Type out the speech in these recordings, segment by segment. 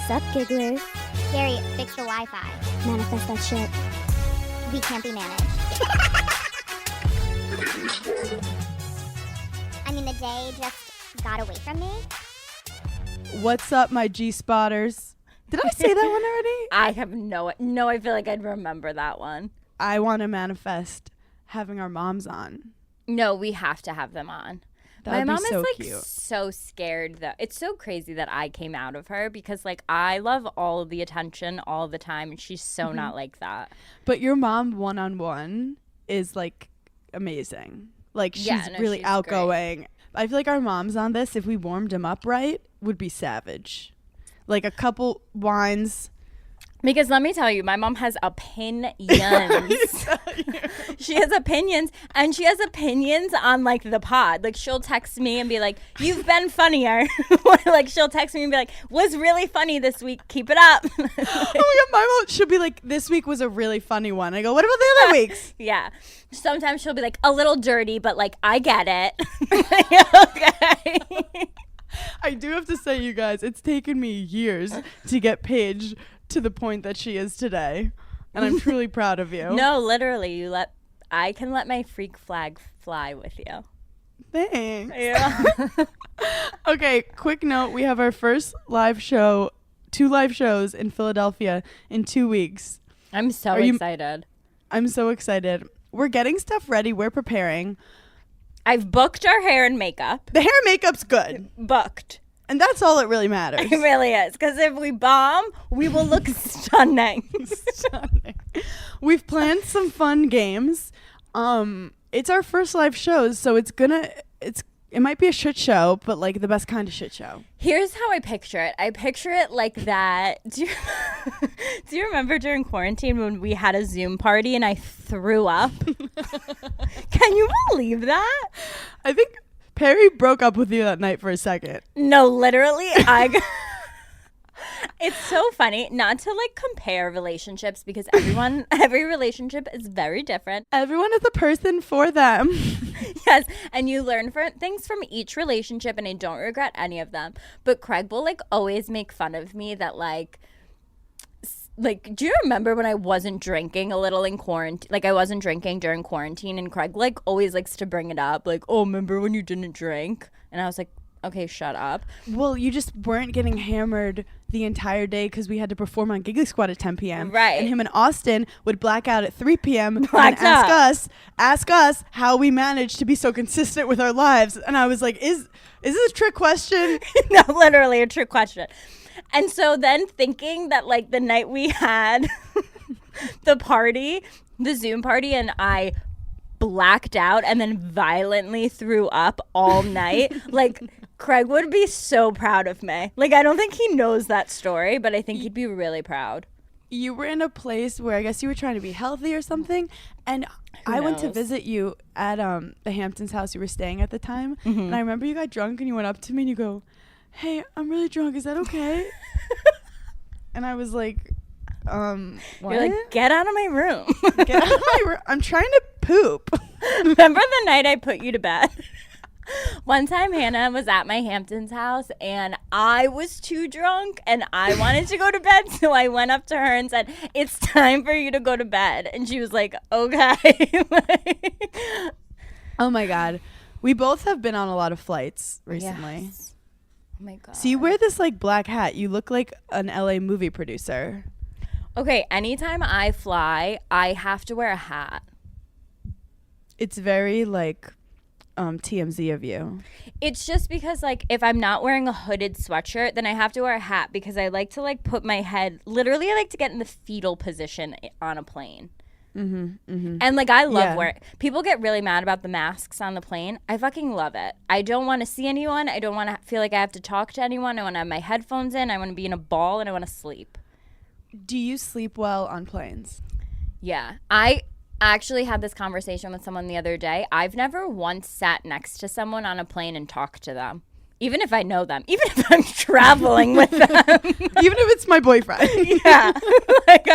Sup, gigglers? Gary, fix the Wi-Fi. Manifest that shit. We can't be managed. I mean, the day just got away from me. What's up, my G-spotters? Did I say that one already? I have no, I feel like I'd remember that one. I want to manifest having our moms on. No, we have to have them on. That My would mom be so is like cute. so scared though. It's so crazy that I came out of her because like I love all of the attention all the time and she's so not like that. But your mom one-on-one is like amazing. Like she's Yeah, no, really she's outgoing. I feel like our moms on this, if we warmed them up right, would be savage. Like a couple wines. Because let me tell you, my mom has opinions. She has opinions, and she has opinions on like the pod. Like she'll text me and be like, "You've been funnier." Like she'll text me and be like, "Was really funny this week. Keep it up." Oh my god, my mom, she'll be like, this week was a really funny one. I go, what about the other weeks? Yeah. Sometimes she'll be like, a little dirty, but like I get it. Okay. I do have to say, you guys, it's taken me years to get Paige to the point that she is today. And I'm truly proud of you. No, literally, I can let my freak flag fly with you. Thanks. Yeah. Okay, quick note. We have our first live show, 2 live shows in Philadelphia in 2 weeks. I'm so you- excited. I'm so excited. We're getting stuff ready. We're preparing. I've booked our hair and makeup. The hair and makeup's good. Booked. And that's all that really matters. It really is. Because if we bomb, we will look stunning. Stunning. We've planned some fun games. It's our first live shows, so it might be a shit show, but like the best kind of shit show. Here's how I picture it. I picture it like that. Do you remember during quarantine when we had a Zoom party and I threw up? Can you believe that? I think Perry broke up with you that night for a second. No, literally, it's so funny not to like compare relationships because every relationship is very different. Everyone is a person for them. Yes, and you learn things from each relationship, and I don't regret any of them. But Craig will like always make fun of me that like, do you remember when I wasn't drinking a little in quarantine? Like I wasn't drinking during quarantine, and Craig like always likes to bring it up, like, oh, remember when you didn't drink? And I was like, okay, shut up. Well, you just weren't getting hammered the entire day because we had to perform on Giggly Squad at 10 p.m. Right. And him and Austin would black out at 3 p.m. and Blacked ask us how we managed to be so consistent with our lives. And I was like, is this a trick question? No, literally a trick question. And so then thinking that like the night we had the Zoom party, and I blacked out and then violently threw up all night, like Craig would be so proud of me. Like I don't think he knows that story, but I think he'd be really proud. You were in a place where I guess you were trying to be healthy or something, and I went to visit you at the Hamptons house you were staying at the time, and I remember you got drunk and you went up to me and you go, hey, I'm really drunk, is that okay? And I was like, what? You're like, get out of my room. Get out of my room. I'm trying to poop. Remember the night I put you to bed? One time Hannah was at my Hamptons house and I was too drunk and I wanted to go to bed, so I went up to her and said, it's time for you to go to bed. And she was like, okay. Oh my God. We both have been on a lot of flights recently. Yes. Oh my God. So you wear this like black hat. You look like an LA movie producer. Okay, anytime I fly, I have to wear a hat. It's very like TMZ of you. It's just because like if I'm not wearing a hooded sweatshirt, then I have to wear a hat because I like to like put my head, literally I like to get in the fetal position on a plane. And like I love wearing, people get really mad about the masks on the plane. I fucking love it. I don't want to see anyone. I don't want to feel like I have to talk to anyone. I want to have my headphones in. I want to be in a ball and I want to sleep. Do you sleep well on planes? Yeah. I actually had this conversation with someone the other day. I've never once sat next to someone on a plane and talked to them. Even if I know them, even if I'm traveling with them. Even if it's my boyfriend. Yeah. Like,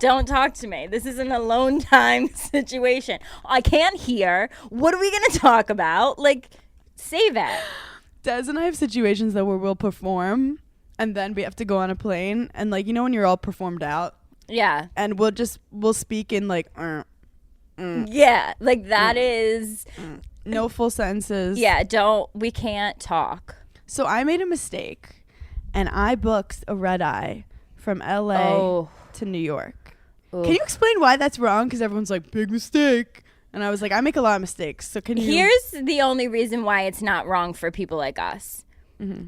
don't talk to me. This is an alone time situation. I can't hear. What are we going to talk about? Like, save it. Des and I have situations though where we'll perform and then we have to go on a plane, and like, you know when you're all performed out, Yeah. and we'll speak in like Yeah, like that is no full sentences. Yeah, we can't talk. So I made a mistake, and I booked a red eye from LA to New York. Can you explain why that's wrong? Because everyone's like, big mistake. And I was like, I make a lot of mistakes. So can you? Here's the only reason why it's not wrong for people like us.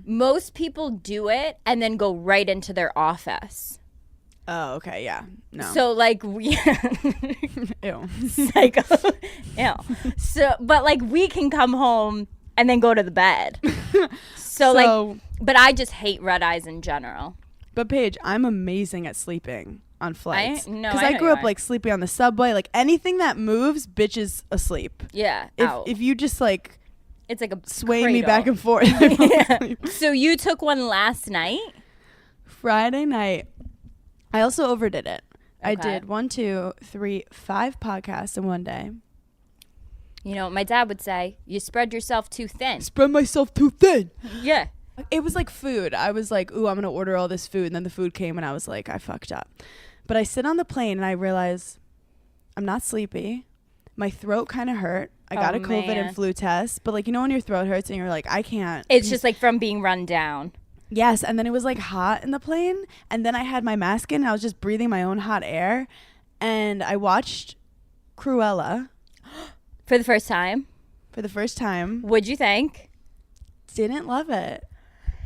Most people do it and then go right into their office. Oh, okay, yeah. No. So like we Ew. psycho. Ew. So but like we can come home and then go to the bed. So like, but I just hate red eyes in general. But Paige, I'm amazing at sleeping on flights. Because I grew up like sleeping on the subway. Like anything that moves, bitch is asleep. Yeah. If you just like, it's like a sway cradle. me back and forth. Yeah. So you took one last night? Friday night. I also overdid it. Okay. I did 1, 2, 3, 5 podcasts in one day. You know what my dad would say? You spread yourself too thin. Spread myself too thin. Yeah. It was like food. I was like, ooh, I'm going to order all this food. And then the food came and I was like, I fucked up. But I sit on the plane and I realize I'm not sleepy. My throat kind of hurt. I got a COVID and flu test. But like, you know when your throat hurts and you're like, I can't. It's just like from being run down. Yes. And then it was like hot in the plane. And then I had my mask in and I was just breathing my own hot air. And I watched Kruella. For the first time? For the first time. What'd you think? Didn't love it.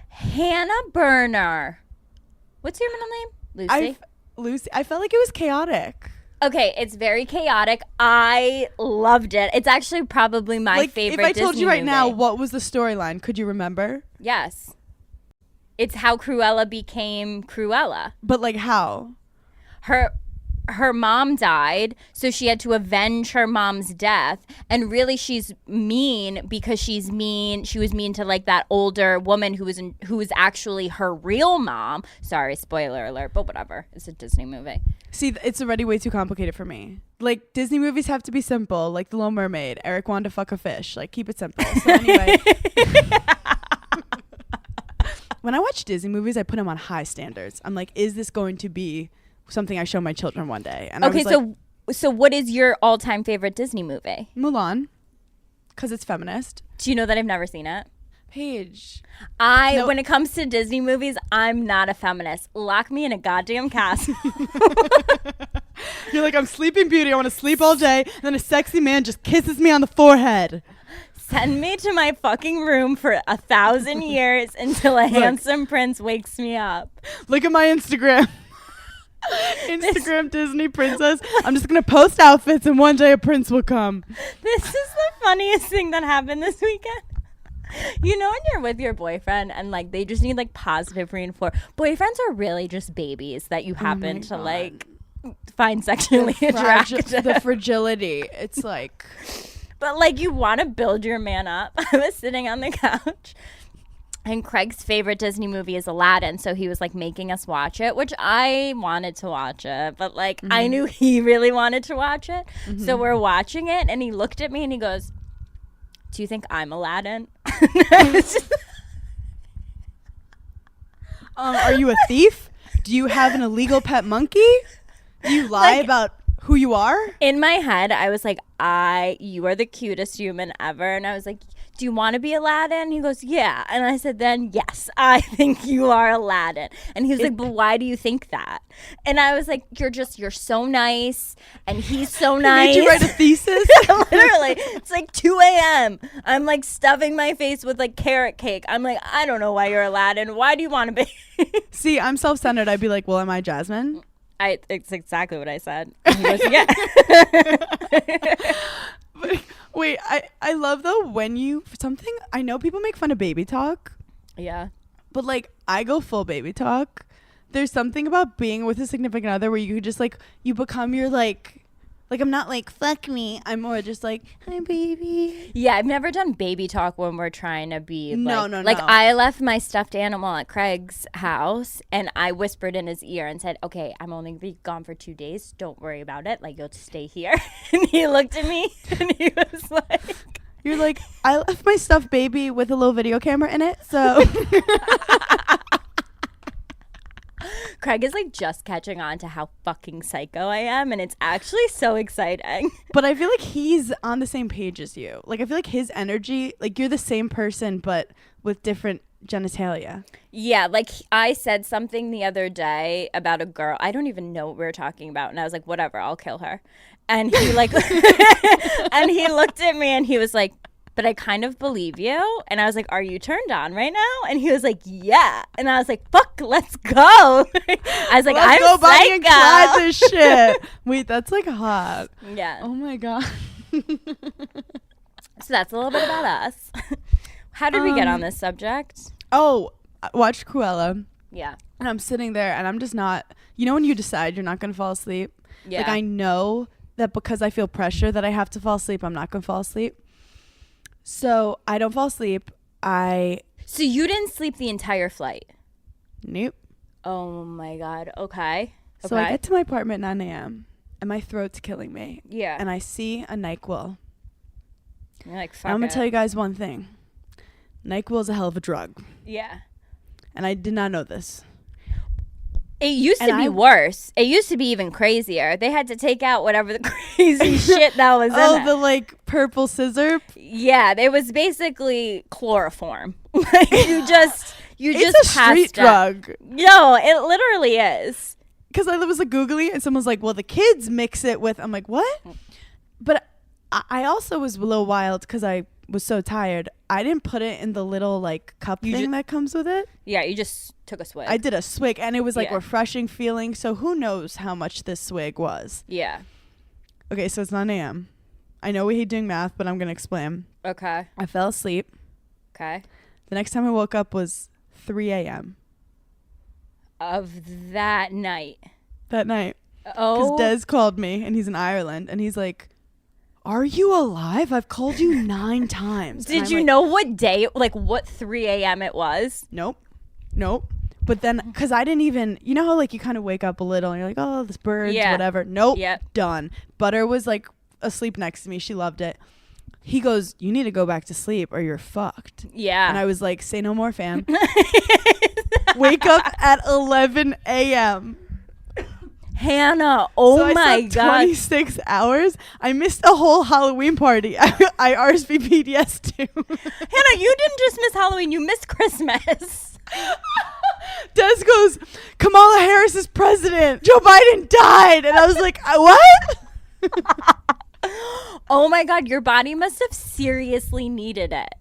Hannah Burner. What's your middle name? Lucy. I felt like it was chaotic. Okay, it's very chaotic. I loved it. It's actually probably my favorite Disney If I told you right movie. now what was the storyline, could you remember? Yes. It's how Cruella became Cruella. But like how? Her mom died, so she had to avenge her mom's death. And really, she's mean because she was mean to like that older woman who was actually her real mom. Sorry, spoiler alert, but whatever. It's a Disney movie. See, it's already way too complicated for me. Like Disney movies have to be simple, like The Little Mermaid. Eric wanted to fuck a fish. Like keep it simple. So anyway, when I watch Disney movies, I put them on high standards. I'm like, is this going to be something I show my children one day? And okay, so what is your all-time favorite Disney movie? Mulan, because it's feminist. Do you know that I've never seen it? Paige, when it comes to Disney movies, I'm not a feminist. Lock me in a goddamn castle. You're like, I'm Sleeping Beauty. I want to sleep all day. And then a sexy man just kisses me on the forehead. Send me to my fucking room for 1,000 years until a handsome prince wakes me up. Look at my Instagram. Disney princess. I'm just gonna post outfits and one day a prince will come. This is the funniest thing that happened this weekend. You know when you're with your boyfriend and like they just need like positive reinforcement. Boyfriends are really just babies that you happen to like find sexually attractive. The fragility. It's like, but like you want to build your man up. I was sitting on the couch. And Craig's favorite Disney movie is Aladdin, so he was like making us watch it, which I wanted to watch it, but like I knew he really wanted to watch it. So we're watching it, and he looked at me and he goes, "Do you think I'm Aladdin?" Are you a thief? Do you have an illegal pet monkey? Do you lie about who you are? In my head, I was like, you are the cutest human ever. And I was like, do you want to be Aladdin? He goes, yeah. And I said, then yes, I think you are Aladdin. And he was like, but why do you think that? And I was like, you're so nice. And he's so nice. Did you write a thesis? Literally. It's like 2 a.m. I'm like stuffing my face with like carrot cake. I'm like, I don't know why you're Aladdin. Why do you want to be? See, I'm self-centered. I'd be like, well, am I Jasmine? It's exactly what I said. And he goes, yeah. But, wait, I love though when I know people make fun of baby talk. Yeah. But like I go full baby talk. There's something about being with a significant other where you could just like, you become your like I'm not like, fuck me. I'm more just like, hi, baby. Yeah, I've never done baby talk when we're trying to be no. Like, I left my stuffed animal at Craig's house, and I whispered in his ear and said, okay, I'm only going to be gone for 2 days. Don't worry about it. Like, you'll just stay here. And he looked at me, and he was like... You're like, I left my stuffed baby with a little video camera in it, so... Craig is like just catching on to how fucking psycho I am, and it's actually so exciting. But I feel like he's on the same page as you. Like I feel like his energy, like you're the same person but with different genitalia. Yeah, like I said something the other day about a girl. I don't even know what we were talking about, and I was like, whatever, I'll kill her. And he like and he looked at me and he was like, but I kind of believe you. And I was like, are you turned on right now? And he was like, yeah. And I was like, fuck, let's go. I was like, let's I'm go buy and try psycho. this shit. Wait, that's like hot. Yeah. Oh my god. So that's a little bit about us. How did we get on this subject? Oh, I watched Cruella. Yeah. And I'm sitting there and I'm just not, you know when you decide you're not going to fall asleep? Yeah. Like I know that because I feel pressure that I have to fall asleep, I'm not going to fall asleep. So I don't fall asleep. So you didn't sleep the entire flight? Nope. Oh my God. Okay. So I get to my apartment at 9 a.m. and my throat's killing me. Yeah. And I see a NyQuil. You're like, fuck I'm going it. to tell you guys one thing. NyQuil is a hell of a drug. Yeah. And I did not know this. It used to be worse. It used to be even crazier. They had to take out whatever the crazy shit that was in it. Oh, the like purple scissor. Yeah, it was basically chloroform. Like you just It's a street drug. No, it literally is. Because I was like Googling and someone's like, well, the kids mix it with. I'm like, what? But I also was a little wild because I was so tired. I didn't put it in the little like cup thing that comes with it. Yeah, you just took a swig. I did a swig and it was like Yeah. refreshing feeling. So who knows how much this swig was. Yeah. Okay, so it's 9 a.m. I know we hate doing math, but I'm going to explain. Okay. I fell asleep. Okay. The next time I woke up was 3 a.m. Of that night. that night. Oh. Because Des called me and he's in Ireland and he's like, are you alive? I've called you 9 times. Did you know what day, like what 3 a.m. it was? Nope. But then, because I didn't even, you know how like you kind of wake up a little and you're like, oh, this bird's whatever. Nope. Yep. Done. Butter was like asleep next to me. She loved it. He goes, you need to go back to sleep or you're fucked. Yeah. And I was like, say no more, fam. Wake up at 11 a.m. Hannah, oh So my I slept God. 26 hours. I missed a whole Halloween party. I RSVP'd yes too. Hannah, you didn't just miss Halloween, you missed Christmas. Des goes, Kamala Harris is president. Joe Biden died. And I was like, what? Oh my God, your body must have seriously needed it.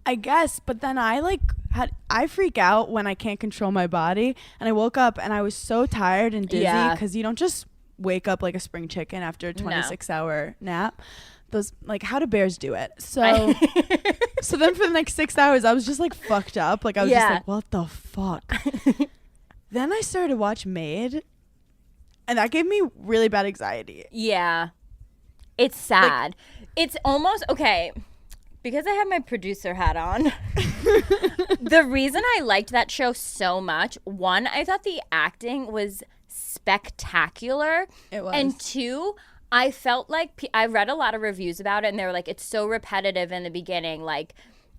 I guess. But then I freak out when I can't control my body. And I woke up and I was so tired and dizzy because you don't just wake up like a spring chicken after a 26-hour nap. Those, like, how do bears do it? So so then for the next 6 hours, I was just like fucked up. Like I was just like, what the fuck? Then I started to watch Maid. And that gave me really bad anxiety. Yeah. It's sad. It's almost, okay, because I have my producer hat on. The reason I liked that show so much, one, I thought the acting was spectacular. It was. And two, I felt like I read a lot of reviews about it and they were like, it's so repetitive in the beginning. Like,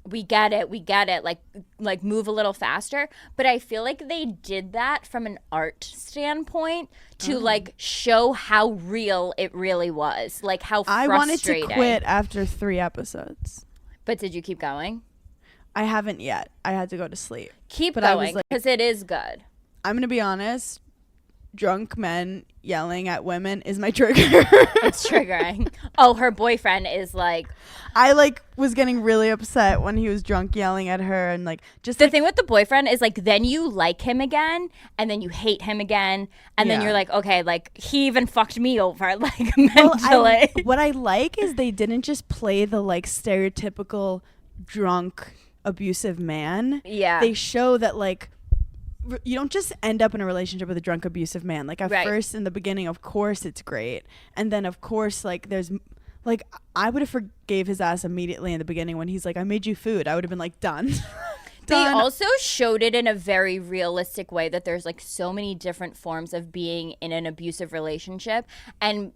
we get it. Like move a little faster. But I feel like they did that from an art standpoint to like show how real it really was. Like how frustrating. I wanted to quit after 3 episodes. But did you keep going? I haven't yet. I had to go to sleep. Keep But going because it is good. I'm going to be honest. Drunk men yelling at women is my trigger. It's triggering. Oh, her boyfriend is like. I like was getting really upset when he was drunk yelling at her and like just the thing with the boyfriend is like then you like him again and then you hate him again and then you're like, okay, like he even fucked me over like mentally. What I like is they didn't just play the like stereotypical drunk abusive man. Yeah. They show that like you don't just end up in a relationship with a drunk abusive man. Like at first in the beginning, of course it's great. And then of course like there's like I would have forgave his ass immediately in the beginning when he's like, I made you food. I would have been like, done. They also showed it in a very realistic way that there's like so many different forms of being in an abusive relationship. And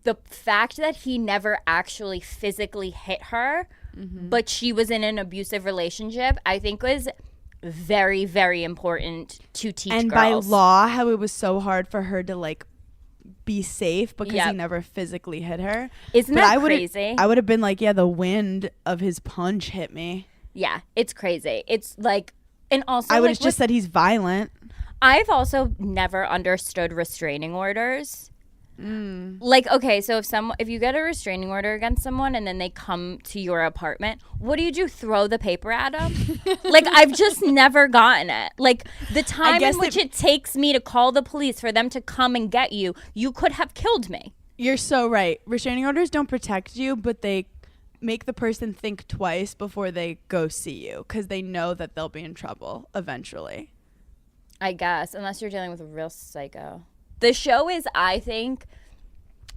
the fact that he never actually physically hit her, but she was in an abusive relationship, I think was very, very important to teach and girls. by law, how it was so hard for her to like be safe because Yep. he never physically hit her. Isn't But that I would've- crazy? I would have been like, yeah, the wind of his punch hit me. Yeah, it's crazy. It's like, and also I would like, have just said he's violent. I've also never understood restraining orders. Like, okay, so if you get a restraining order against someone and then they come to your apartment, what do? Throw the paper at them? Like, I've just never gotten it. Like, the time in which it takes me to call the police for them to come and get you, you could have killed me. You're so right. Restraining orders don't protect you, but they make the person think twice before they go see you because they know that they'll be in trouble eventually. I guess, unless you're dealing with a real psycho. The show is, I think,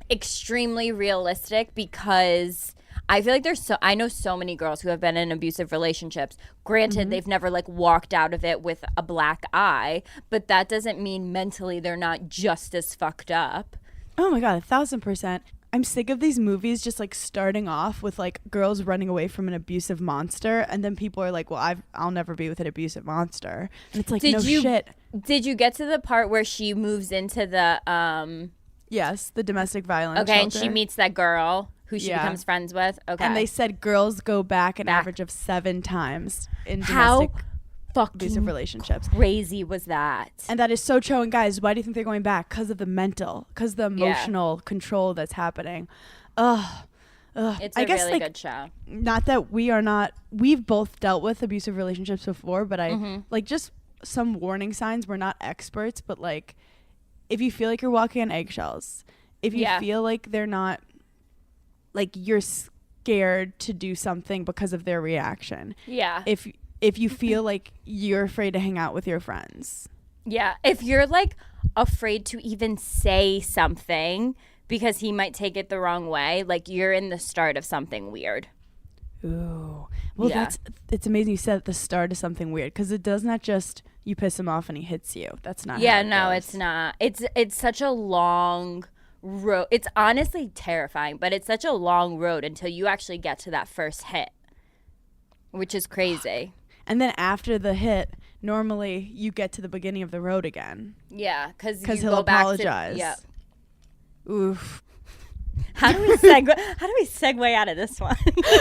extremely realistic because I feel like I know so many girls who have been in abusive relationships. Granted, they've never like walked out of it with a black eye, but that doesn't mean mentally they're not just as fucked up. Oh my God, 1,000%. I'm sick of these movies just like starting off with like girls running away from an abusive monster, and then people are like, well, I'll never be with an abusive monster. And it's like, shit. Did you get to the part where she moves into the Yes, the domestic violence okay, and shelter. she meets that girl who she becomes friends with? Okay. And they said girls go back an average of 7 times in How domestic abusive relationships. crazy was that? And that is so true. And guys, why do you think they're going back? Because of the mental, because the emotional control that's happening. It's a really good show. Not that we've both dealt with abusive relationships before, but I like just some warning signs. We're not experts, but like if you feel like you're walking on eggshells, if you feel like they're not, like you're scared to do something because of their reaction. Yeah. If you feel like you're afraid to hang out with your friends. Yeah. If you're like afraid to even say something because he might take it the wrong way, like you're in the start of something weird. Ooh. Well, it's amazing you said at the start of something weird because it does not just you piss him off and he hits you. That's not how it goes. It's not. It's such a long road. It's honestly terrifying, but it's such a long road until you actually get to that first hit, which is crazy. And then after the hit, normally you get to the beginning of the road again. Yeah, because he'll apologize. Yeah. Oof. How do we segue out of this one?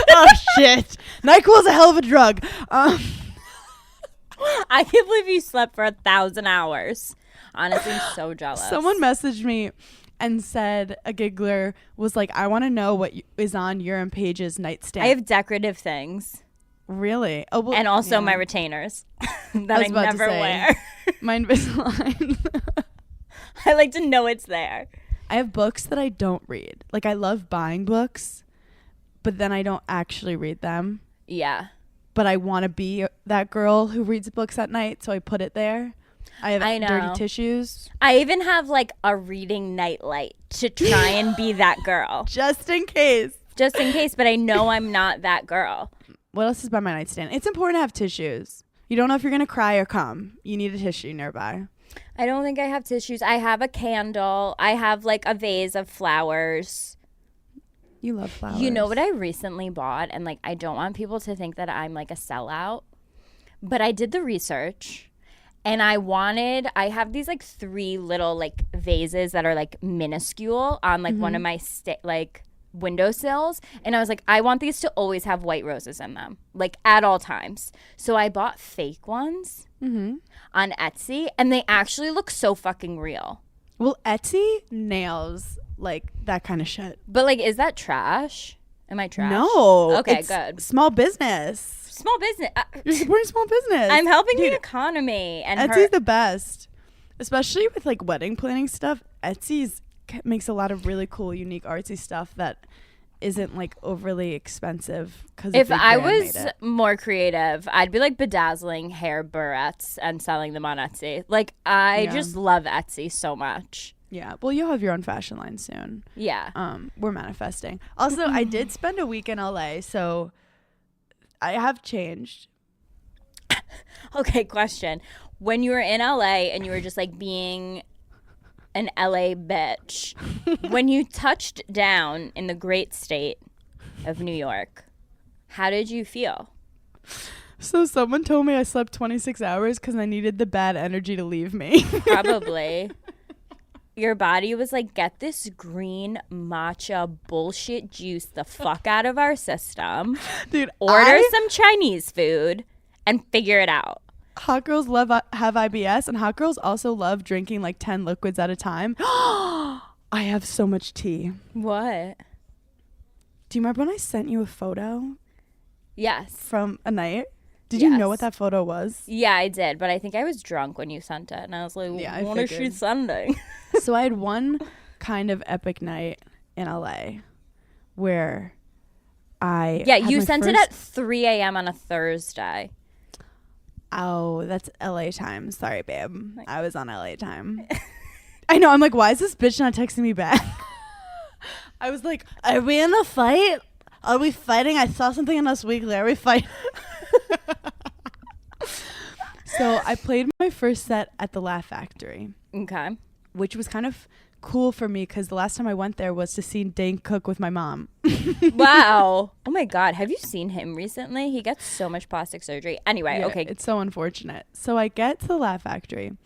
Oh shit! NyQuil's a hell of a drug. I can't believe you slept for 1,000 hours. Honestly, I'm so jealous. Someone messaged me and said a giggler was like, I want to know what is on your and Paige's nightstand. I have decorative things. Really? Oh, well, and also my retainers that I never wear. My Invisalign. I like to know it's there. I have books that I don't read. Like I love buying books, but then I don't actually read them. Yeah. But I want to be that girl who reads books at night, so I put it there. I have dirty tissues. I even have like a reading nightlight to try and be that girl. Just in case. Just in case, but I know I'm not that girl. What else is by my nightstand? It's important to have tissues. You don't know if you're going to cry or come. You need a tissue nearby. I don't think I have tissues. I have a candle. I have like a vase of flowers. You love flowers. You know what I recently bought? And like, I don't want people to think that I'm like a sellout, but I did the research and I have these like 3 little like vases that are like minuscule on like one of my windowsills. And I was like, I want these to always have white roses in them, like at all times. So I bought fake ones on Etsy and they actually look so fucking real. Well, Etsy nails like that kind of shit. But like, is that trash? Am I trash? No. Okay, it's good. Small business. Small business. You're supporting small business. I'm helping the economy. And Etsy's the best. Especially with like wedding planning stuff. Etsy's makes a lot of really cool, unique, artsy stuff that isn't like overly expensive. If I was more creative, I'd be like bedazzling hair barrettes and selling them on Etsy. Like I just love Etsy so much. Yeah. Well, you'll have your own fashion line soon. Yeah. We're manifesting. Also, I did spend a week in LA, so I have changed. Okay, question. When you were in LA and you were just like being an LA bitch, when you touched down in the great state of New York, how did you feel? So someone told me I slept 26 hours because I needed the bad energy to leave me. Probably. Your body was like, get this green matcha bullshit juice the fuck out of our system. Dude, Order some Chinese food and figure it out. Hot girls have IBS, and hot girls also love drinking like 10 liquids at a time. I have so much tea. What? Do you remember when I sent you a photo Yes. from a night? Did you know Yes. what that photo was? Yeah, I did, but I think I was drunk when you sent it, and I was like, Yeah, I what is she figured. sending? So I had one kind of epic night in LA where I had you my sent it first- at 3 a.m. on a Thursday. Oh, that's LA time. Sorry, babe. I was on LA time. I know. I'm like, why is this bitch not texting me back? I was like, are we in a fight? Are we fighting? I saw something in Us Weekly. Are we fighting? So I played my first set at the Laugh Factory, Okay. which was kind of cool for me because the last time I went there was to see Dane cook with my mom. Wow. Oh my God. Have you seen him recently? He gets so much plastic surgery. Anyway, Yeah, okay. It's so unfortunate. So I get to the Laugh Factory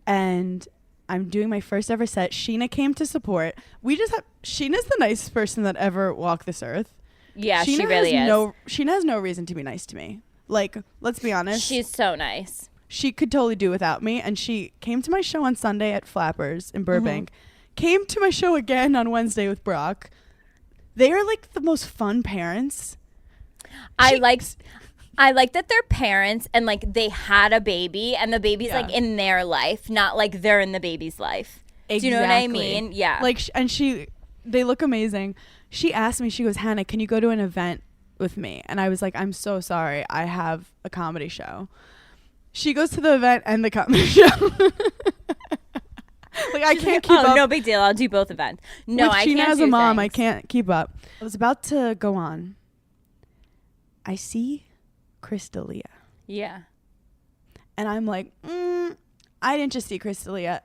and I'm doing my first ever set. Sheena came to support. Sheena's the nicest person that ever walked this earth. Yeah, Sheena she really is. Sheena has no reason to be nice to me. Like, let's be honest. She's so nice. She could totally do without me. And she came to my show on Sunday at Flappers in Burbank. Came to my show again on Wednesday with Brock. They are like the most fun parents. I like that they're parents and like they had a baby and the baby's Yeah. like in their life, not like they're in the baby's life. Do you know what I mean? Yeah. Like, they look amazing. She asked me, she goes, Hannah, can you go to an event with me? And I was like, I'm so sorry. I have a comedy show. She goes to the event and the comedy show. Like, I can't keep up. No big deal. I'll do both events. No, I Sheena can't as do a mom, I things. can't keep up. I was about to go on. I see Crystalia. Yeah. And I'm like, I didn't just see Crystalia.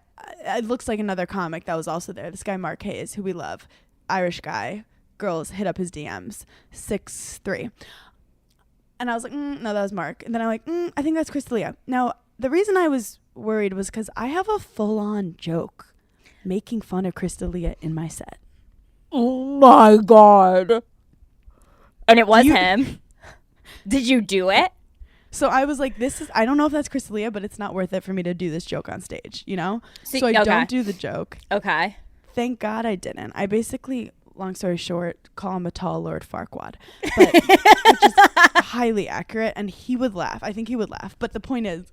It looks like another comic that was also there. This guy, Mark Hayes, who we love. Irish guy. Girls hit up his DMs. 6'3". And I was like, no, that was Mark. And then I'm like, I think that's Crystalia. Now, the reason I was worried was because I have a full-on joke making fun of Crystalia in my set. Oh my God. And it was You- him. Did you do it? So I was like, I don't know if that's Crystalia, but it's not worth it for me to do this joke on stage, you know? So I okay. don't do the joke. Okay. Thank God I didn't. I basically, long story short, call him a tall Lord Farquaad, but which is highly accurate, and he would laugh. I think he would laugh. But the point is,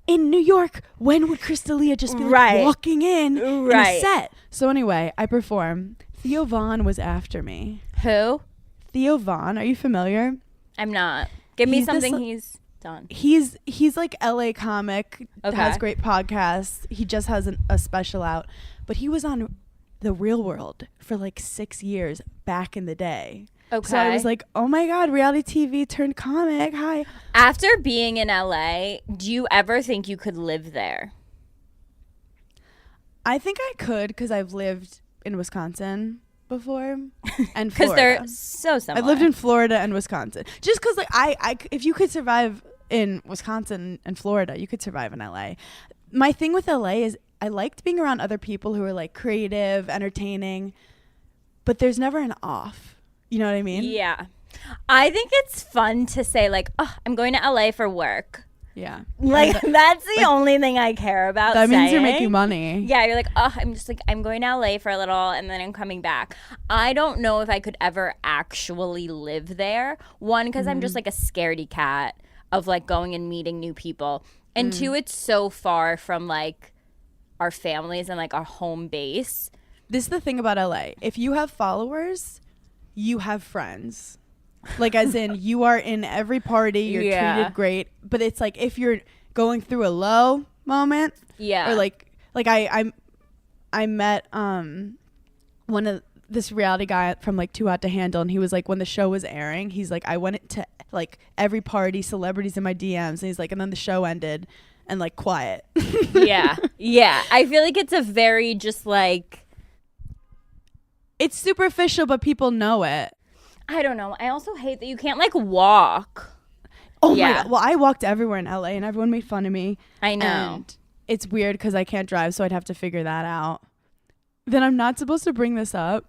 in New York, when would Crystalia just be like Right. walking in a Right. set? So anyway, I perform. Theo Vaughn was after me. Who? Theo Vaughn, are you familiar? I'm not. Give me He's this something li- he's done. He's like LA comic, Okay. has great podcasts. He just has a special out, but he was on The Real World for like 6 years back in the day. Okay. So I was like, oh my God, reality TV turned comic. Hi. After being in LA, do you ever think you could live there? I think I could because I've lived in Wisconsin before and Because Florida. they're so similar. I lived in Florida and Wisconsin. Just because like I if you could survive in Wisconsin and Florida, you could survive in LA. My thing with LA is I liked being around other people who are like creative, entertaining, but there's never an off. You know what I mean? Yeah. I think it's fun to say like, oh, I'm going to LA for work. Yeah. Like that's the like, only thing I care about. That means you're saying. making money. Yeah, you're like, oh, I'm going to LA for a little and then I'm coming back. I don't know if I could ever actually live there. One, because I'm just like a scaredy cat of like going and meeting new people. And two, it's so far from like our families and like our home base. This is the thing about LA. If you have followers, you have friends. Like as in you are in every party, you're Yeah. treated great. But it's like if you're going through a low moment, Yeah. or like I met one of this reality guy from like Too Hot to Handle, and he was like, when the show was airing, he's like, I went to like every party, celebrities in my DMs, and he's like, and then the show ended and like quiet. Yeah. Yeah. I feel like it's a very just like, It's superficial, but people know it. I don't know. I also hate that you can't like walk. Oh my God. Well, I walked everywhere in LA and everyone made fun of me. I know. And it's weird because I can't drive, so I'd have to figure that out. Then I'm not supposed to bring this up,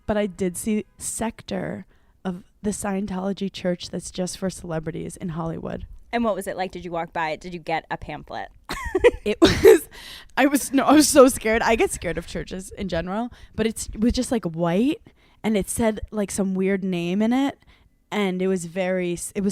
but I did see sector of the Scientology church that's just for celebrities in Hollywood. And what was it like? Did you walk by it? Did you get a pamphlet? I was so scared. I get scared of churches in general, but it was just like white and it said like some weird name in it. And it was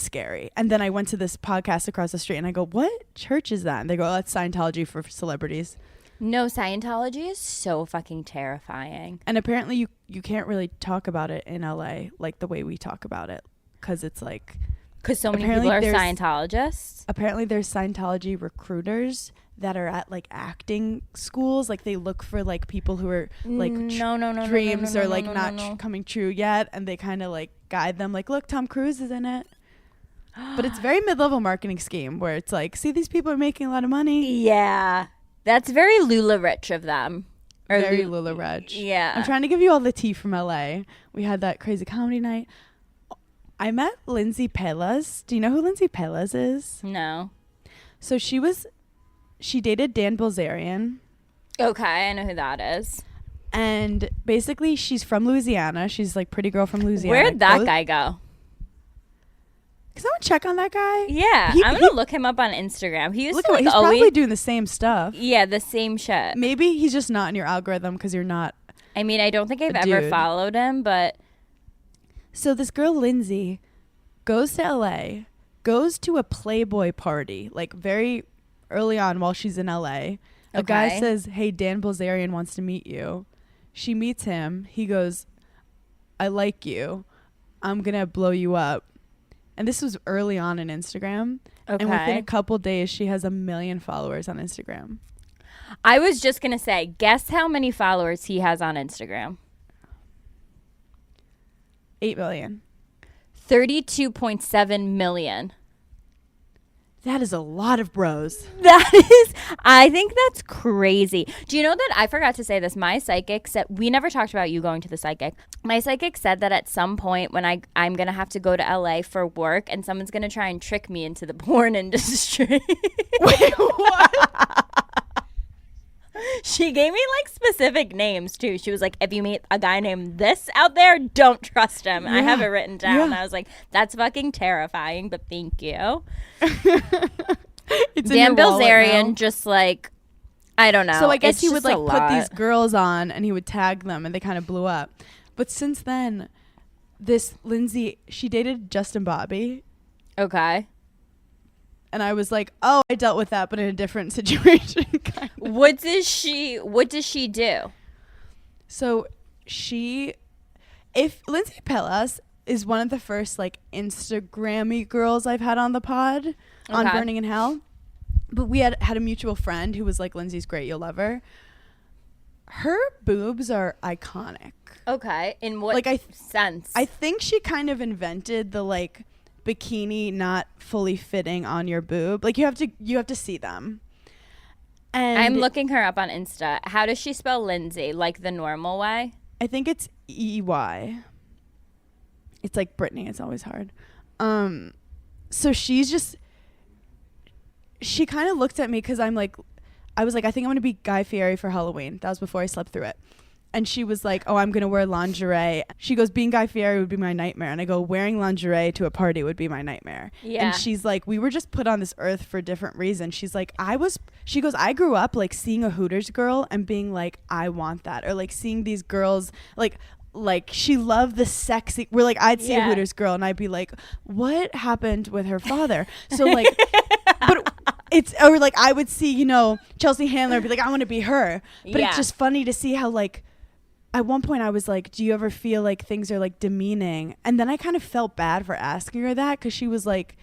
scary. And then I went to this podcast across the street and I go, what church is that? And they go, oh, that's Scientology for celebrities. No, Scientology is so fucking terrifying. And apparently you can't really talk about it in LA like the way we talk about it. Because it's like... Because so many people are Scientologists? Apparently there's Scientology recruiters that are at like acting schools. Like they look for like people who are like dreams are like not coming true yet. And they kind of like guide them like, look, Tom Cruise is in it. But it's very mid-level marketing scheme where it's like, see, these people are making a lot of money. Yeah. That's very Lula Rich of them. Or very Lula Rich. Yeah. I'm trying to give you all the tea from LA. We had that crazy comedy night. I met Lindsay Pelas. Do you know who Lindsay Pelas is? No. So she dated Dan Bilzerian. Okay, I know who that is. And basically she's from Louisiana. She's like pretty girl from Louisiana. Where'd that guy go? Can someone check on that guy? Yeah, I'm gonna look him up on Instagram. He used to like he's probably doing the same stuff. Yeah, the same shit. Maybe he's just not in your algorithm because you're not. I mean, I don't think I've ever followed him, but. So this girl Lindsay goes to LA, goes to a Playboy party, like very early on while she's in LA. A guy says, hey, Dan Bilzerian wants to meet you. She meets him. He goes, I like you. I'm going to blow you up. And this was early on in Instagram. Okay. And within a couple days, she has 1 million followers on Instagram. I was just going to say, guess how many followers he has on Instagram? 8 million. 32.7 million. That is a lot of bros. I think that's crazy. Do you know that I forgot to say this? My psychic said, we never talked about you going to the psychic. My psychic said that at some point when I'm going to have to go to LA for work and someone's going to try and trick me into the porn industry. Wait, what? She gave me like specific names too. She was like, if you meet a guy named this out there, don't trust him. Yeah. I have it written down. I was like, that's fucking terrifying, but thank you. Dan Bilzerian just like, I don't know. So I guess he would like put these girls on and he would tag them and they kind of blew up. But since then, this Lindsay, she dated Justin Bobby. Okay. And I was like, oh, I dealt with that, but in a different situation. Kind of. What does she do? So if Lindsay Pelas is one of the first like Instagram-y girls I've had on the pod on Burning in Hell. But we had a mutual friend who was like, Lindsay's great, you'll love her. Her boobs are iconic. Okay. In what sense? I think she kind of invented the like bikini not fully fitting on your boob. Like you have to see them. And I'm looking her up on Insta. How does she spell Lindsay? Like the normal way? I think it's EY. It's like Brittany. It's always hard. So she kind of looked at me because I was like, I think I'm going to be Guy Fieri for Halloween. That was before I slept through it. And she was like, oh, I'm going to wear lingerie. She goes, being Guy Fieri would be my nightmare. And I go, wearing lingerie to a party would be my nightmare. Yeah. And she's like, we were just put on this earth for different reasons. She's like, she goes, I grew up like seeing a Hooters girl and being like, I want that. Or like seeing these girls like she loved the sexy. We're like, I'd see a Hooters girl and I'd be like, what happened with her father? So like, but it's, or like I would see, Chelsea Handler be like, I want to be her. But it's just funny to see how like, at one point I was like, do you ever feel like things are like demeaning? And then I kind of felt bad for asking her that because she was like,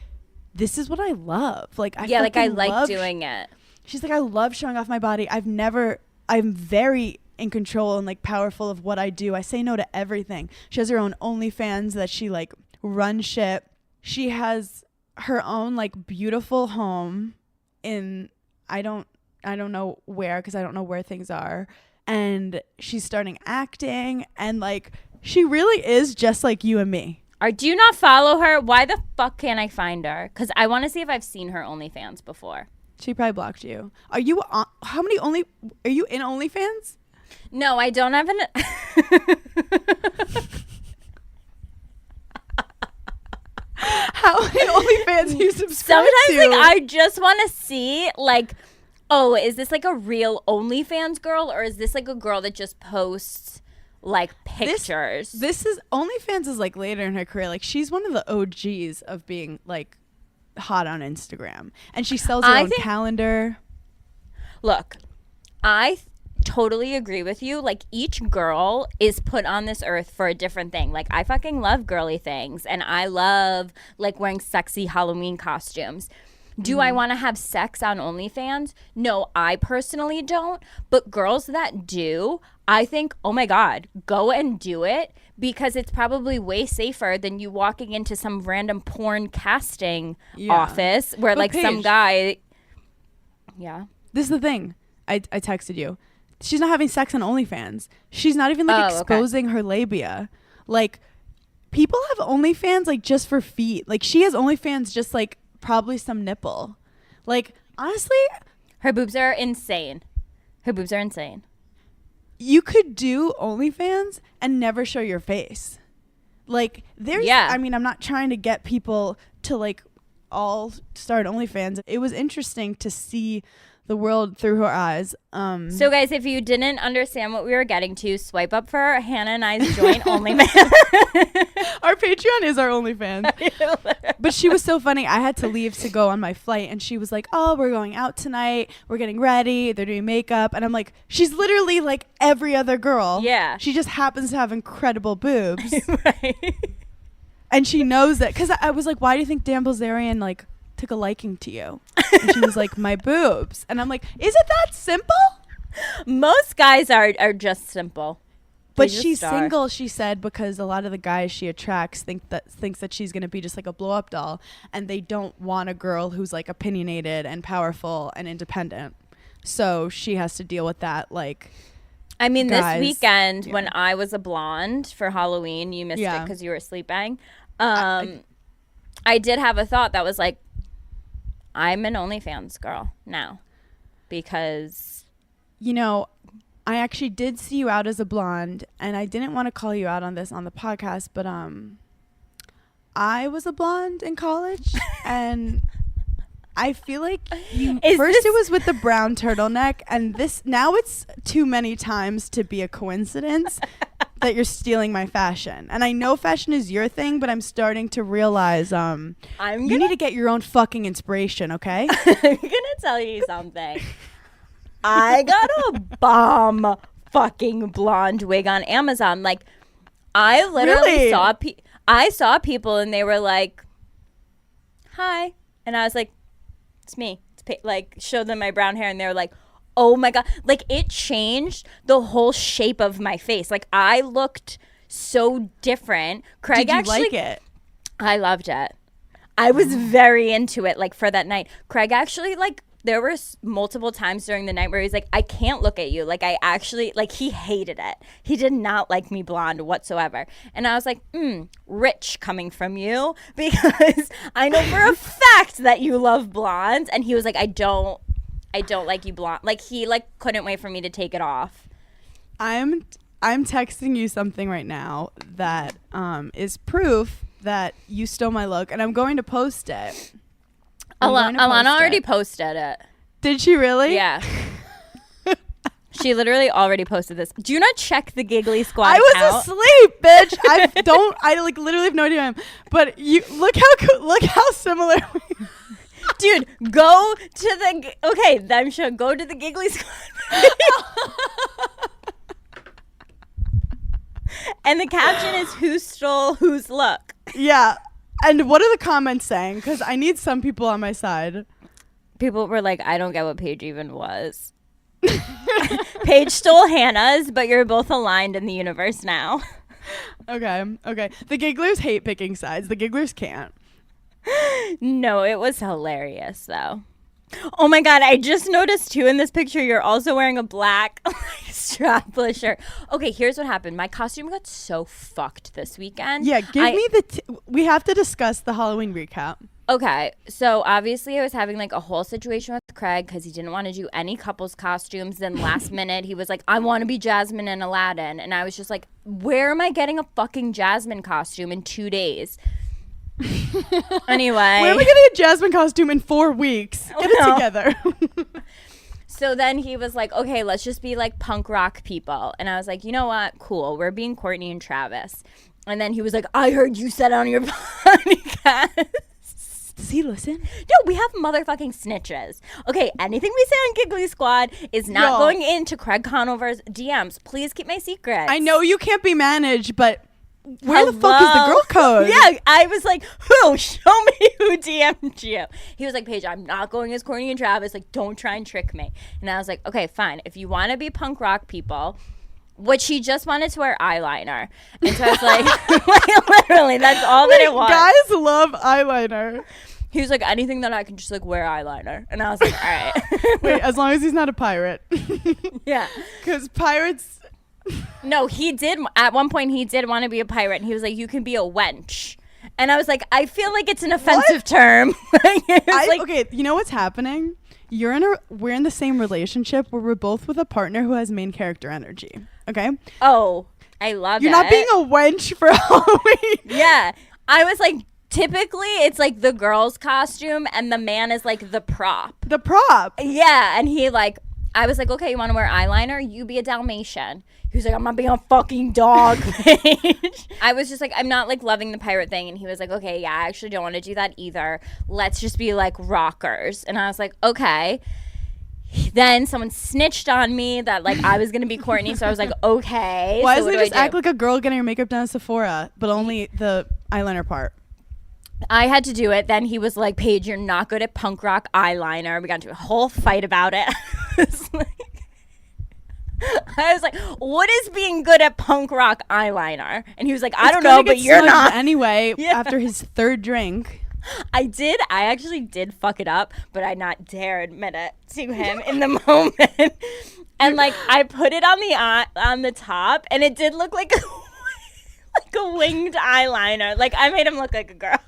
this is what I love. Like, I like doing it. She's like, I love showing off my body. I'm very in control and like powerful of what I do. I say no to everything. She has her own OnlyFans that she like runs shit. She has her own like beautiful home in, I don't know where, because I don't know where things are. And she's starting acting and like she really is just like you and me. Or do you not follow her? Why the fuck can't I find her? Because I want to see if I've seen her OnlyFans before. She probably blocked you. Are you on, are you in OnlyFans? No, I don't have an... How many OnlyFans do you subscribe Sometimes, to? like, I just want to see, like, oh, is this, like, a real OnlyFans girl? Or is this, like, a girl that just posts, like, pictures? This is... OnlyFans is, like, later in her career. Like, she's one of the OGs of being, like, hot on Instagram. And she sells her own calendar. Look, I totally agree with you. Like, each girl is put on this earth for a different thing. Like, I fucking love girly things, and I love, like, wearing sexy Halloween costumes. Do I want to have sex on OnlyFans? No, I personally don't. But girls that do, I think, oh my God, go and do it, because it's probably way safer than you walking into some random porn casting office where, but like, Paige, some guy. Yeah. This is the thing. I texted you. She's not having sex on OnlyFans. She's not even, like, exposing her labia. Like, people have OnlyFans, like, just for feet. Like, she has OnlyFans just, like, probably some nipple. Like, honestly, her boobs are insane. Her boobs are insane. You could do OnlyFans and never show your face. Like, there's, I mean, I'm not trying to get people to, like, all start OnlyFans. It was interesting to see the world through her eyes. So, guys, if you didn't understand what we were getting to, swipe up for Hannah and I's joint OnlyFans. Our Patreon is our OnlyFans. But she was so funny. I had to leave to go on my flight, and she was like, oh, we're going out tonight. We're getting ready. They're doing makeup. And I'm like, she's literally like every other girl. Yeah. She just happens to have incredible boobs. Right. And she knows that. Because I was like, why do you think Dan Bilzerian, like, took a liking to you? And she was like, my boobs. And I'm like, is it that simple? Most guys are just simple. But she's single, she said, because a lot of the guys she attracts thinks that she's going to be just like a blow-up doll, and they don't want a girl who's, like, opinionated and powerful and independent. So she has to deal with that, like, I mean, guys, this weekend when I was a blonde for Halloween, you missed it because you were sleeping. I did have a thought that was like, I'm an OnlyFans girl now, because, you know, I actually did see you out as a blonde, and I didn't want to call you out on this on the podcast, but I was a blonde in college, and I feel like it was with the brown turtleneck, and now it's too many times to be a coincidence that you're stealing my fashion. And I know fashion is your thing, but I'm starting to realize you need to get your own fucking inspiration, okay? I'm gonna tell you something. I got a bomb fucking blonde wig on Amazon. Like, I literally saw people, and they were like, hi. And I was like, it's me. Like, showed them my brown hair, and they were like, oh my God. Like, it changed the whole shape of my face. Like, I looked so different. Craig, did you like it? I loved it. I was very into it, like, for that night. Craig actually, like, there were multiple times during the night where he's like, I can't look at you. Like, I actually, like, he hated it. He did not like me blonde whatsoever. And I was like, rich coming from you, because I know for a fact that you love blondes. And he was like, I don't like you blonde. Like, he, like, couldn't wait for me to take it off. I'm texting you something right now that is proof that you stole my look, and I'm going to post it. Alana already posted it. Did she really? Yeah. She literally already posted this. Do you not check the Giggly Squad I was asleep, bitch. I like literally have no idea who I am. But you look how similar we Dude, go to the Giggly Squad. And the caption is, who stole whose look? Yeah. And what are the comments saying? Because I need some people on my side. People were like, I don't get what Paige even was. Paige stole Hannah's, but you're both aligned in the universe now. Okay. The gigglers hate picking sides. The gigglers can't. No, it was hilarious, though. Oh my God, I just noticed too in this picture you're also wearing a black strapless shirt. Okay, here's what happened. My costume got so fucked this weekend. Yeah, we have to discuss the Halloween recap. Okay, so obviously I was having like a whole situation with Craig because he didn't want to do any couples costumes. Then last minute he was like, I want to be Jasmine and Aladdin. And I was just like, where am I getting a fucking Jasmine costume in 2 days? Anyway. Where am I getting a Jasmine costume in 4 weeks? Get it together. So then he was like, okay, let's just be like punk rock people. And I was like, you know what? Cool. We're being Courtney and Travis. And then he was like, I heard you said on your podcast. Does he listen? No, we have motherfucking snitches. Okay, anything we say on Giggly Squad is not going into Craig Conover's DMs. Please keep my secrets. I know you can't be managed, but where the fuck is the girl code? Yeah, I was like, who? Show me who DM'd you. He was like, Paige, I'm not going as Courtney and Travis. Like, don't try and trick me. And I was like, okay, fine. If you want to be punk rock people, which he just wanted to wear eyeliner. And so I was like, literally, that's all that it was. Guys love eyeliner. He was like, anything that I can just like wear eyeliner. And I was like, all right. Wait, as long as he's not a pirate. Yeah. Because pirates. No, he did. At one point, he did want to be a pirate. And he was like, you can be a wench. And I was like, I feel like it's an offensive term. Okay, you know what's happening? We're in the same relationship where we're both with a partner who has main character energy. Okay? Oh, I love it. You're not being a wench for Halloween. Yeah. I was like, typically it's like the girl's costume and the man is like the prop. The prop. Yeah. And he like, I was like, okay, you want to wear eyeliner? You be a Dalmatian. He was like, I'm not being a fucking dog, Paige. I was just like, I'm not like loving the pirate thing. And he was like, okay, yeah, I actually don't want to do that either. Let's just be like rockers. And I was like, okay. Then someone snitched on me that like I was gonna be Courtney, so I was like, okay. Why so doesn't he just act like a girl getting her makeup done at Sephora, but only the eyeliner part? I had to do it. Then he was like, Paige, you're not good at punk rock eyeliner. We got into a whole fight about it. I was like, what is being good at punk rock eyeliner? And he was like, I don't know, but you're not. Anyway, after his third drink. I actually did fuck it up, but I not dare admit it to him in the moment. And like I put it on the top, and it did look like a winged eyeliner. Like I made him look like a girl.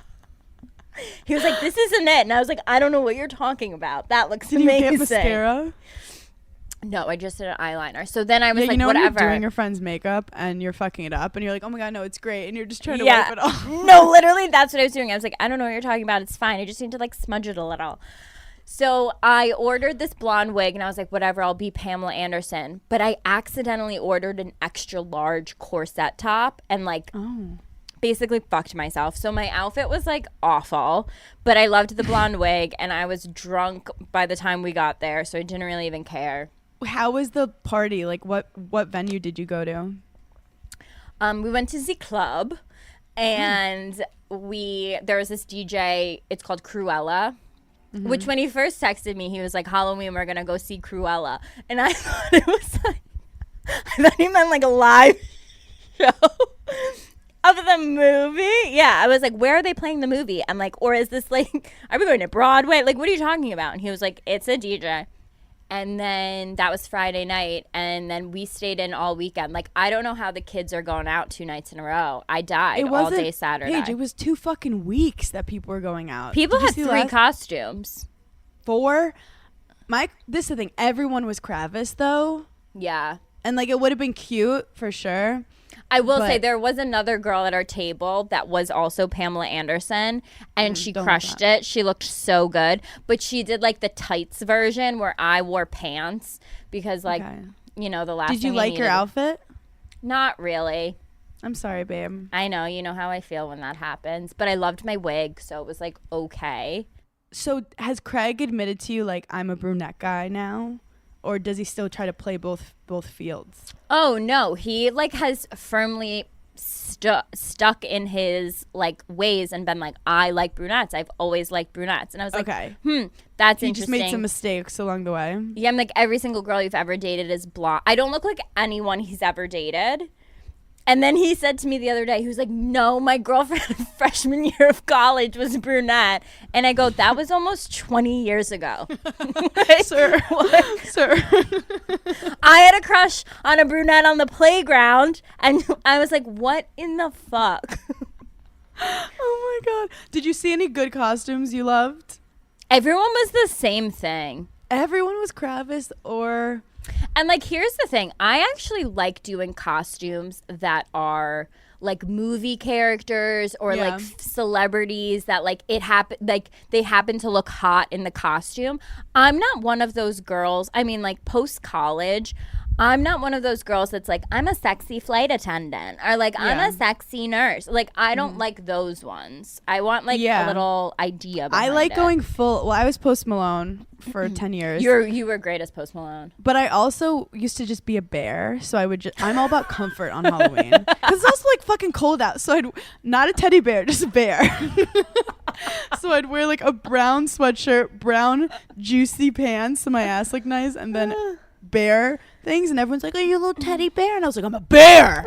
He was like, "This isn't it," and I was like, "I don't know what you're talking about. That looks amazing." Did you get mascara? No, I just did an eyeliner. So then I was like, you know whatever. When you're doing your friend's makeup and you're fucking it up and you're like, oh my God, no, it's great. And you're just trying to wipe it off. No, literally, that's what I was doing. I was like, I don't know what you're talking about. It's fine. I just need to like smudge it a little. So I ordered this blonde wig and I was like, whatever, I'll be Pamela Anderson. But I accidentally ordered an extra large corset top and like basically fucked myself. So my outfit was like awful, but I loved the blonde wig and I was drunk by the time we got there. So I didn't really even care. How was the party? Like, what venue did you go to? We went to the club, and there was this DJ. It's called Kruella, which when he first texted me, he was like, "Halloween, we're gonna go see Kruella," and I thought it was like, I thought he meant like a live show of the movie. Yeah, I was like, "Where are they playing the movie?" I'm like, "Or is this like, are we going to Broadway? Like, what are you talking about?" And he was like, "It's a DJ." And then that was Friday night. And then we stayed in all weekend. Like, I don't know how the kids are going out 2 nights in a row. I died all day Saturday. Paige, it was 2 fucking weeks that people were going out. People had 3 costumes. 4? This is the thing. Everyone was Kravis, though. Yeah. And, like, it would have been cute for sure. I will say there was another girl at our table that was also Pamela Anderson, and she crushed it. She looked so good, but she did like the tights version where I wore pants because like, you know, the last Did you like your outfit? Not really. I'm sorry, babe. I know. You know how I feel when that happens, but I loved my wig, so it was like okay. So has Craig admitted to you like I'm a brunette guy now? Or does he still try to play both fields? Oh, no. He, like, has firmly stuck in his, like, ways and been like, I like brunettes. I've always liked brunettes. And I was like, that's interesting. He just made some mistakes along the way. Yeah, I'm like, every single girl you've ever dated is blonde. I don't look like anyone he's ever dated. And then he said to me the other day, he was like, no, my girlfriend freshman year of college was a brunette. And I go, that was almost 20 years ago. Like, Sir. Sir. I had a crush on a brunette on the playground. And I was like, what in the fuck? Oh my God. Did you see any good costumes you loved? Everyone was the same thing. Everyone was Kravis or... And like, here's the thing. I actually like doing costumes that are like movie characters or like celebrities that like they happen to look hot in the costume. I'm not one of those girls. I mean, like post college, I'm not one of those girls that's like, I'm a sexy flight attendant or like I'm a sexy nurse. Like I don't like those ones. I want like a little idea behind I like it. going full. Well, I was Post Malone for 10 years. You were great as Post Malone. But I also used to just be a bear. So I would I'm all about comfort on Halloween. Because it's also like fucking cold out. So not a teddy bear, just a bear. So I'd wear like a brown sweatshirt, brown juicy pants so my ass looked nice, and then bear things, and everyone's like, "Are you a little teddy bear?" And I was like, "I'm a bear."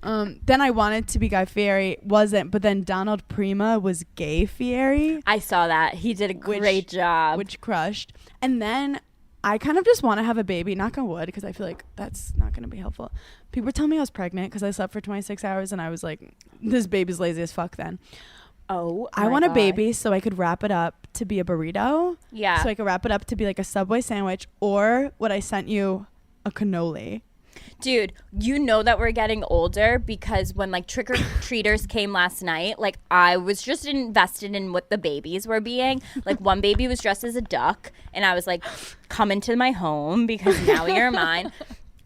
Then I wanted to be Guy Fieri, wasn't, but then Donald Prima was Gay Fieri. I saw that. He did a great job. Which crushed. And then I kind of just want to have a baby, knock on wood, because I feel like that's not going to be helpful. People were telling me I was pregnant because I slept for 26 hours, and I was like, this baby's lazy as fuck then. Oh, I want a baby so I could wrap it up to be a burrito. Yeah. So I could wrap it up to be like a Subway sandwich, or what I sent you, a cannoli. Dude, you know that we're getting older because when like trick-or-treaters came last night, like I was just invested in what the babies were being. Like one baby was dressed as a duck, and I was like, come into my home because now you're mine.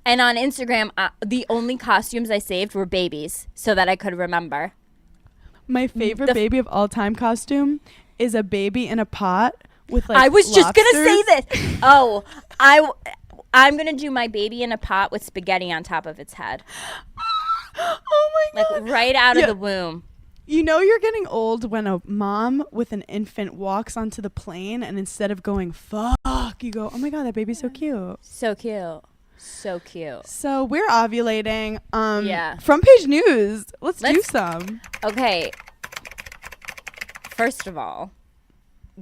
And on Instagram, the only costumes I saved were babies so that I could remember. My favorite baby of all time costume is a baby in a pot with like I was lobsters. just gonna say this. Oh, I'm gonna do my baby in a pot with spaghetti on top of its head. Oh my God. Like right out of the womb. You know you're getting old when a mom with an infant walks onto the plane, and instead of going fuck, you go, oh my God, that baby's so cute. So cute. So cute. So we're ovulating. From Paige News. Let's do some. Okay. First of all,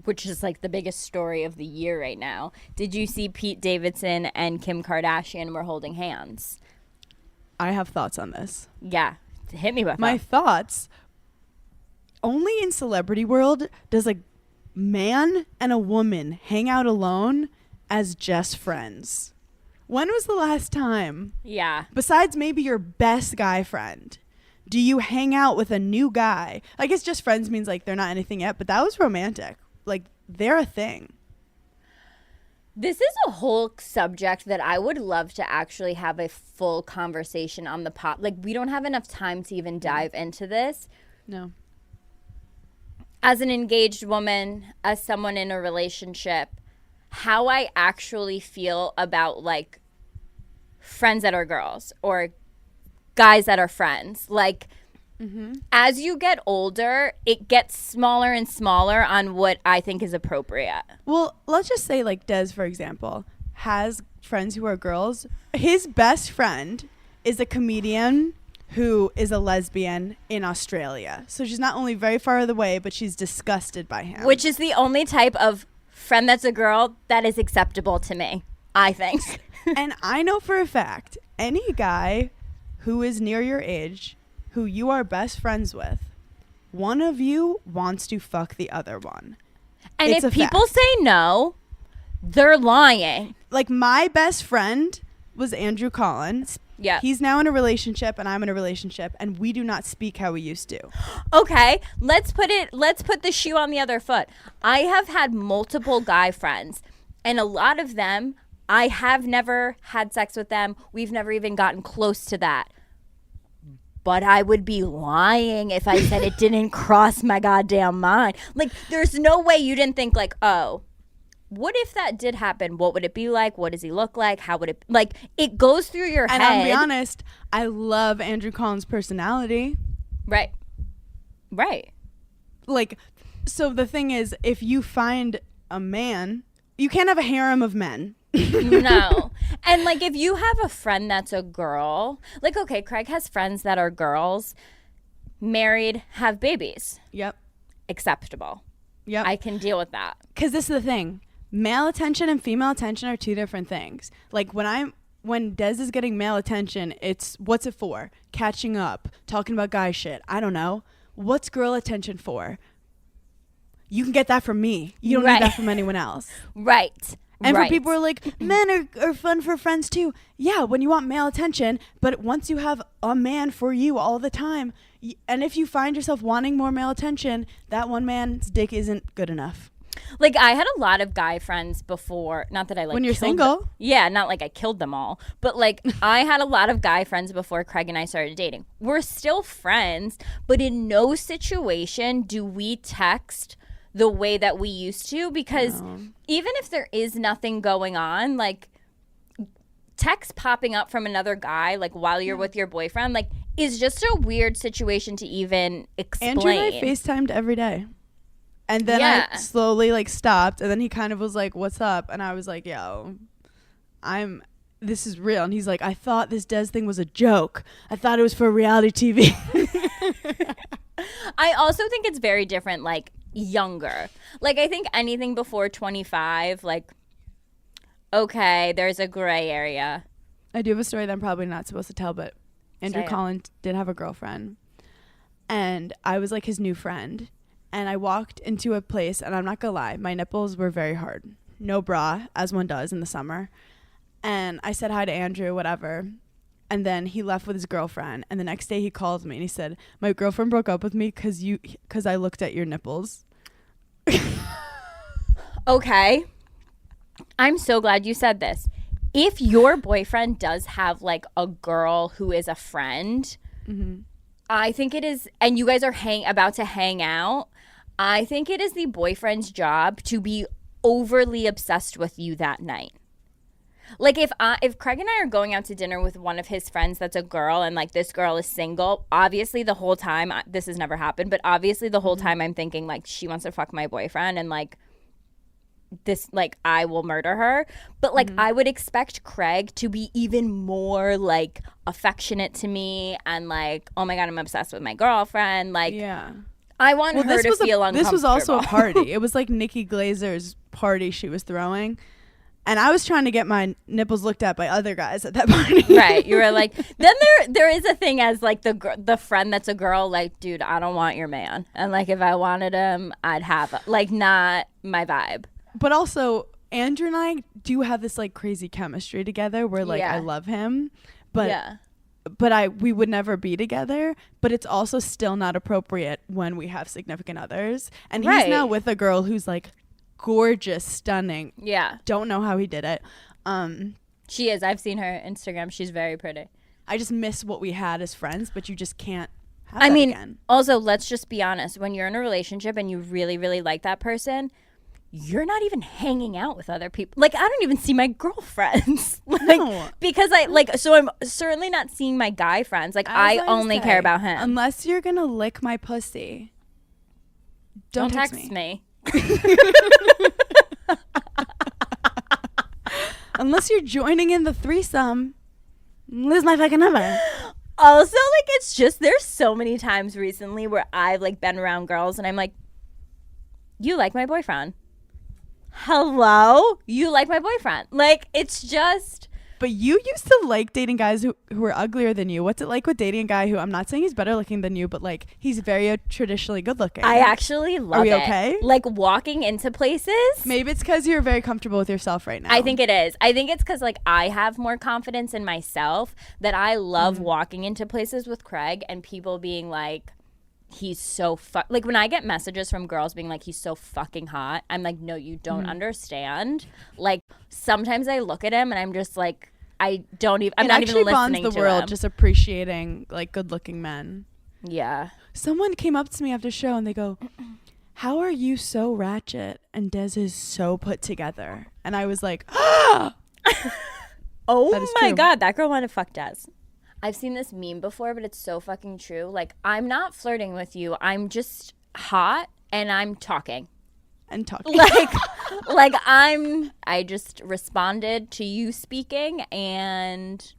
which is like the biggest story of the year right now, did you see Pete Davidson and Kim Kardashian were holding hands? I have thoughts on this. Yeah. Hit me with my thoughts. Only in celebrity world does a man and a woman hang out alone as just friends. When was the last time? Yeah. Besides maybe your best guy friend, do you hang out with a new guy? I guess just friends means like they're not anything yet, but that was romantic. Like they're a thing. This is a whole subject that I would love to actually have a full conversation on the pod. Like we don't have enough time to even dive into this. No. As an engaged woman, as someone in a relationship, how I actually feel about like friends that are girls or guys that are friends. Like as you get older, it gets smaller and smaller on what I think is appropriate. Well, let's just say like Des, for example, has friends who are girls. His best friend is a comedian who is a lesbian in Australia. So she's not only very far away, but she's disgusted by him. Which is the only type of friend that's a girl that is acceptable to me, I think. And I know for a fact, any guy who is near your age, who you are best friends with, one of you wants to fuck the other one. And if people say no, they're lying. Like my best friend was Andrew Collins. Yeah. He's now in a relationship and I'm in a relationship, and we do not speak how we used to. Okay, let's put the shoe on the other foot. I have had multiple guy friends, and a lot of them, I have never had sex with them. We've never even gotten close to that. But I would be lying if I said it didn't cross my goddamn mind. Like, there's no way you didn't think like, oh, what if that did happen? What would it be like? What does he look like? How would it, like, it goes through your head. And I'll be honest, I love Andrew Collins' personality. Right. Like, so the thing is, if you find a man, you can't have a harem of men. No. And like if you have a friend that's a girl, like okay, Craig has friends that are girls, married, have babies. Yep. Acceptable. Yep. I can deal with that. Because this is the thing. Male attention and female attention are two different things. Like when Des is getting male attention, it's what's it for? Catching up, talking about guy shit. I don't know. What's girl attention for? You can get that from me. You don't need that from anyone else. Right. And for people who are like, men are fun for friends too. Yeah, when you want male attention, but once you have a man for you all the time, and if you find yourself wanting more male attention, that one man's dick isn't good enough. Like I had a lot of guy friends before, not that I like when you're killed single. them. Yeah, not like I killed them all, but like I had a lot of guy friends before Craig and I started dating. We're still friends, but in no situation do we text the way that we used to, because even if there is nothing going on, like text popping up from another guy like while you're with your boyfriend like is just a weird situation to even explain. Andrew and I FaceTimed every day. And then I slowly like stopped, and then he kind of was like, "What's up?" And I was like, "Yo, this is real." And he's like, "I thought this Des thing was a joke. I thought it was for reality TV." I also think it's very different, like younger. Like I think anything before 25, like okay, there's a gray area. I do have a story that I'm probably not supposed to tell, but Andrew Collins did have a girlfriend, and I was like his new friend. And I walked into a place, and I'm not gonna lie, my nipples were very hard. No bra, as one does in the summer. And I said hi to Andrew, whatever. And then he left with his girlfriend. And the next day he called me and he said, "My girlfriend broke up with me because I looked at your nipples." Okay. I'm so glad you said this. If your boyfriend does have like a girl who is a friend, I think it is, and you guys are about to hang out, I think it is the boyfriend's job to be overly obsessed with you that night. Like if Craig and I are going out to dinner with one of his friends that's a girl, and like this girl is single, obviously the whole time, this has never happened, but obviously the whole time I'm thinking like she wants to fuck my boyfriend, and like this, like I will murder her. But like I would expect Craig to be even more like affectionate to me, and like, oh my God, I'm obsessed with my girlfriend. Like I want her to feel uncomfortable. This was also a party. It was like Nikki Glazer's party she was throwing. And I was trying to get my nipples looked at by other guys at that party. Right. You were like, then there is a thing as like the friend that's a girl, like, dude, I don't want your man. And like if I wanted him, I'd have him. Like not my vibe. But also, Andrew and I do have this like crazy chemistry together where like I love him. But we would never be together, but it's also still not appropriate when we have significant others. And he's now with a girl who's like gorgeous, stunning. Yeah. Don't know how he did it. She is. I've seen her Instagram. She's very pretty. I just miss what we had as friends, but you just can't have that again. Also, let's just be honest. When you're in a relationship and you really, really like that person, you're not even hanging out with other people. Like, I don't even see my girlfriends. Because so I'm certainly not seeing my guy friends. Like, I only care about him. Unless you're going to lick my pussy, don't text me. Unless you're joining in the threesome, lose my fucking number. Also, like, it's just, there's so many times recently where I've, like, been around girls and I'm like, you like my boyfriend. Hello? You like my boyfriend. Like, it's just. But you used to like dating guys who were uglier than you. What's it like with dating a guy who, I'm not saying he's better looking than you, but like he's very traditionally good looking? I actually love it. Are we okay? Like walking into places. Maybe it's because you're very comfortable with yourself right now. I think it is. I think it's because like I have more confidence in myself that I love walking into places with Craig and people being like, he's so like when I get messages from girls being like, he's so fucking hot, I'm like, no, you don't understand. Like sometimes I look at him and I'm just like, I'm not even listening to him. It actually bonds the world just appreciating like good looking men. Yeah. Someone came up to me after the show and they go, how are you so ratchet and Des is so put together? And I was like, oh my God, that girl wanted to fuck Des. I've seen this meme before, but it's so fucking true. Like, I'm not flirting with you. I'm just hot and I'm talking. and talking. I just responded to you speaking, and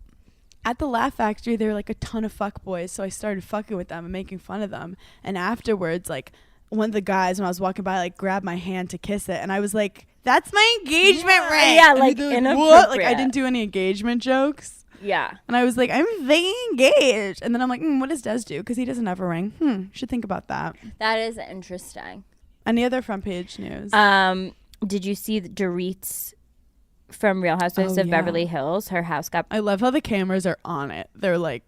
at the Laugh Factory there were like a ton of fuck boys, so I started fucking with them and making fun of them. And afterwards, like, one of the guys when I was walking by like grabbed my hand to kiss it, and I was like, that's my engagement ring. Yeah, and like they're inappropriate. what? Like, I didn't do any engagement jokes. Yeah. And I was like, I'm very engaged. And then I'm like, what does Des do? Because he doesn't have a ring. Should think about that. That is interesting. Any other front page news? Did you see the Dorit's from Real Housewives of Beverly Hills? Her house got... I love how the cameras are on it. They're like,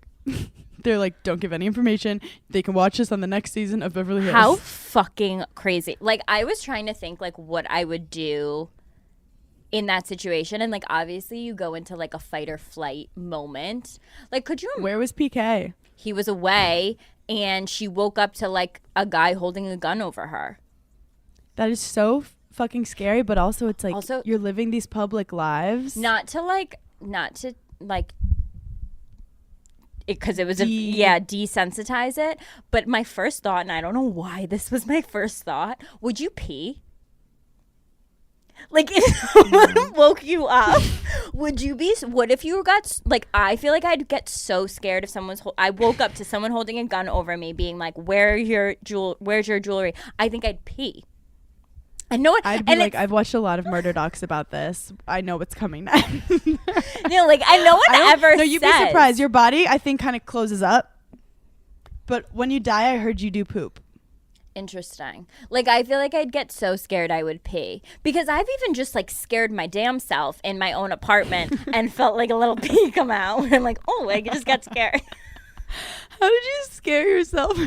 don't give any information. They can watch us on the next season of Beverly Hills. How fucking crazy. Like, I was trying to think, like, what I would do in that situation. And, like, obviously you go into, like, a fight or flight moment. Like, could you... Where was PK? He was away, and she woke up to, like, a guy holding a gun over her. That is so fucking scary, but also it's like you're living these public lives. Not to because it was desensitize it. But my first thought, and I don't know why this was my first thought, would you pee? Like, if someone woke you up, would you be? What if you got like? I feel like I'd get so scared if someone's. I woke up to someone holding a gun over me, being like, "Where's your jewelry?" I think I'd pee. I know it. I'd be like, I've watched a lot of murder docs about this. I know what's coming next. No, like, I know what ever. No, you'd be surprised. Your body, I think, kind of closes up. But when you die, I heard you do poop. Interesting. Like, I feel like I'd get so scared I would pee. Because I've even just, like, scared my damn self in my own apartment and felt like a little pee come out. And I'm like, oh, I just got scared. How did you scare yourself?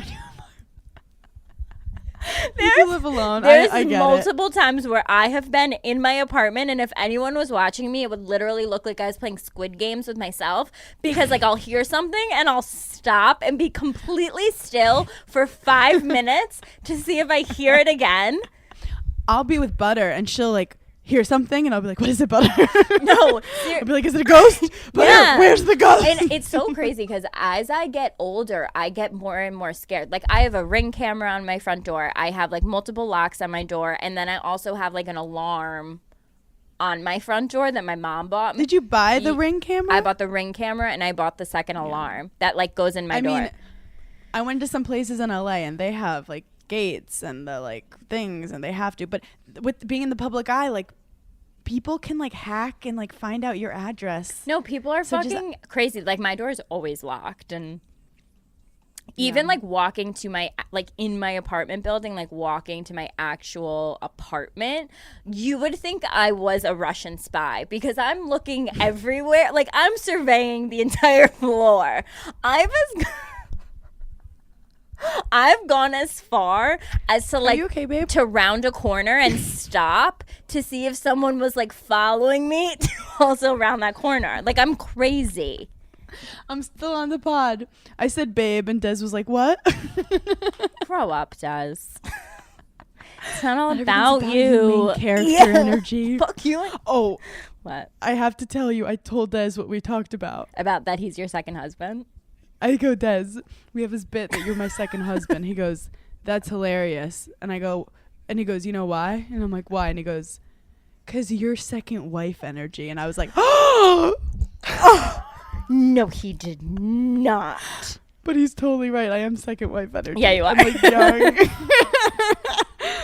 You live alone. There's I get multiple times where I have been in my apartment, and if anyone was watching me, it would literally look like I was playing Squid Games with myself, because like I'll hear something and I'll stop and be completely still for 5 minutes to see if I hear it again. I'll be with Butter and she'll like hear something and I'll be like, what is it, Butter? No. I'll be like, is it a ghost? Butter, yeah. Where's the ghost? And it's so crazy because as I get older, I get more and more scared. Like, I have a Ring camera on my front door. I have like multiple locks on my door. And then I also have like an alarm on my front door that my mom bought me. Did you buy the Ring camera? I bought the Ring camera and I bought the second alarm that like goes in my door. I mean, I went to some places in LA and they have like gates and the like things and they have to. But with being in the public eye, like, people can like hack and like find out your address. No, people are fucking crazy. Like, my door is always locked, and even like walking to my like in my apartment building, like walking to my actual apartment, you would think I was a Russian spy because I'm looking everywhere. Like, I'm surveying the entire floor. I've gone as far as to like, are you okay, babe? To round a corner and stop to see if someone was like following me to also round that corner. Like, I'm crazy. I'm still on the pod. I said babe and Des was like, what? Grow up, Des. It's not all about you. Your main character energy. Fuck you. Oh, what? I have to tell you, I told Des what we talked about. About that he's your second husband? I go, Des, we have this bit that you're my second husband. He goes, that's hilarious. And I go, and he goes, you know why? And I'm like, why? And he goes, because you're second wife energy. And I was like, oh! No, he did not. But he's totally right. I am second wife energy. Yeah, you are. I'm like young.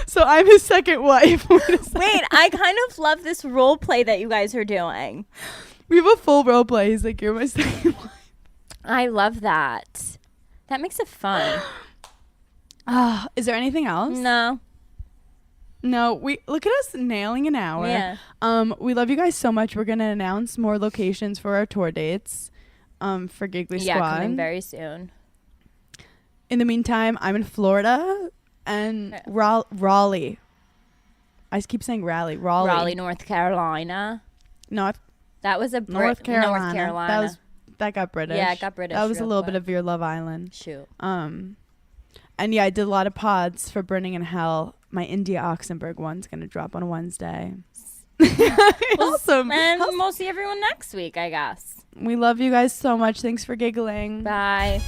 So I'm his second wife. Wait, I kind of love this role play that you guys are doing. We have a full role play. He's like, you're my second wife. I love that. That makes it fun. Is there anything else? No, we look at us nailing an hour. Yeah. We love you guys so much. We're gonna announce more locations for our tour dates. For Giggly Squad. Yeah, coming very soon. In the meantime, I'm in Florida and Raleigh. I keep saying Raleigh. Raleigh, North Carolina. No, that was a North Carolina. North Carolina. That got British. Yeah, it got British. That was a little bit of your Love Island. Shoot. And yeah, I did a lot of pods for Burning in Hell. My India Oxenberg one's gonna drop on Wednesday. Awesome. And we'll see everyone next week, I guess. We love you guys so much. Thanks for giggling. Bye.